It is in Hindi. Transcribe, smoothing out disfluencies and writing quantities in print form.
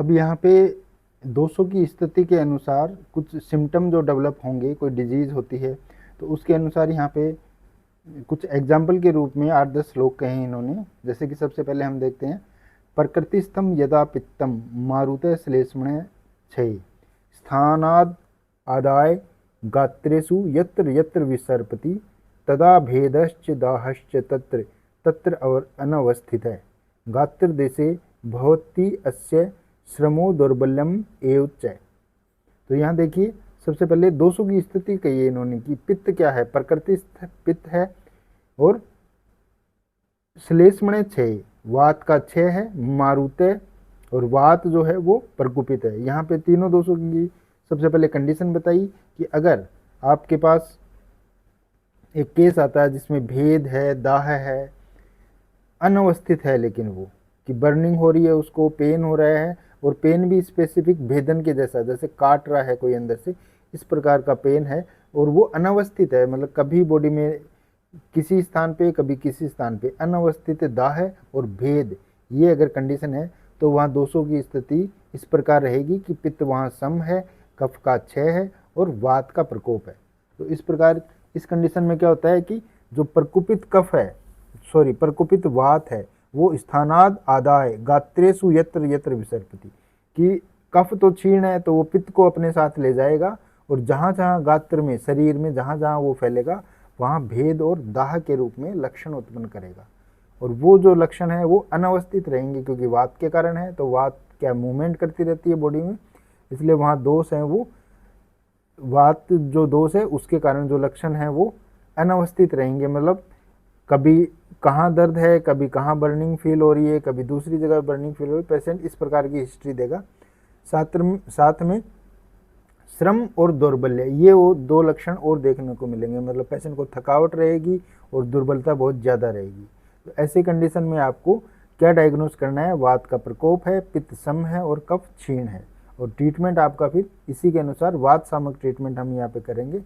अब यहाँ पे दोषों की स्थिति के अनुसार कुछ सिम्टम जो डेवलप होंगे, कोई डिजीज़ होती है तो उसके अनुसार यहाँ पे कुछ एग्जाम्पल के रूप में 8-10 श्लोक कहे हैं इन्होंने। जैसे कि सबसे पहले हम देखते हैं, प्रकृतिस्थम यदा पित्तम मारुते श्लेष्मणे क्षय स्थानाद आदाय गात्रेषु यत्र यत्र विसर्पति तदा भेदश्च दाहश्च तत्र तत्र अनवस्थित है गात्र देशे भवति अस्य श्रमो दौर्बल्यम एवच। तो यहाँ देखिए सबसे पहले दोषों की स्थिति कही है इन्होंने कि पित्त क्या है, प्रकृति पित्त है और श्लेष्मणे क्षय, वात का क्षय है, मारुते और वात जो है वो प्रकुपित है। यहाँ पे तीनों दोषों की सबसे पहले कंडीशन बताई कि अगर आपके पास एक केस आता है जिसमें भेद है, दाह है, अनवस्थित है, लेकिन वो कि बर्निंग हो रही है, उसको पेन हो रहा है और पेन भी स्पेसिफिक भेदन के जैसा, जैसे काट रहा है कोई अंदर से, इस प्रकार का पेन है और वो अनवस्थित है, मतलब कभी बॉडी में किसी स्थान पे कभी किसी स्थान पे अनवस्थित दाह और भेद, ये अगर कंडीशन है तो वहाँ दोषों की स्थिति इस प्रकार रहेगी कि पित्त वहाँ सम है, कफ का क्षय है और वात का प्रकोप है। तो इस प्रकार इस कंडीशन में क्या होता है कि जो प्रकुपित कफ है, प्रकुपित वात है, वो स्थानाद आदाय गात्रेषु यत्र यत्र विसर्पति, कि कफ तो क्षीण है तो वो पित्त को अपने साथ ले जाएगा और जहाँ जहाँ गात्र में, शरीर में जहाँ जहाँ वो फैलेगा वहाँ भेद और दाह के रूप में लक्षण उत्पन्न करेगा। और वो जो लक्षण है वो अनवस्थित रहेंगे क्योंकि वात के कारण है, तो वात क्या मूवमेंट करती रहती है बॉडी में, इसलिए वहाँ दोष है, वो वात जो दोष है उसके कारण जो लक्षण है वो अनवस्थित रहेंगे। मतलब कभी कहाँ दर्द है, कभी कहाँ बर्निंग फील हो रही है, कभी दूसरी जगह बर्निंग फील हो रही है, पेशेंट इस प्रकार की हिस्ट्री देगा। साथ में श्रम और दौर्बल्य, ये वो दो लक्षण और देखने को मिलेंगे, मतलब पेशेंट को थकावट रहेगी और दुर्बलता बहुत ज़्यादा रहेगी। तो ऐसी कंडीशन में आपको क्या डायग्नोस करना है, वात का प्रकोप है, पित्त सम है और कफ क्षीण है। और ट्रीटमेंट आपका फिर इसी के अनुसार वात सामक ट्रीटमेंट हम यहाँ पे करेंगे।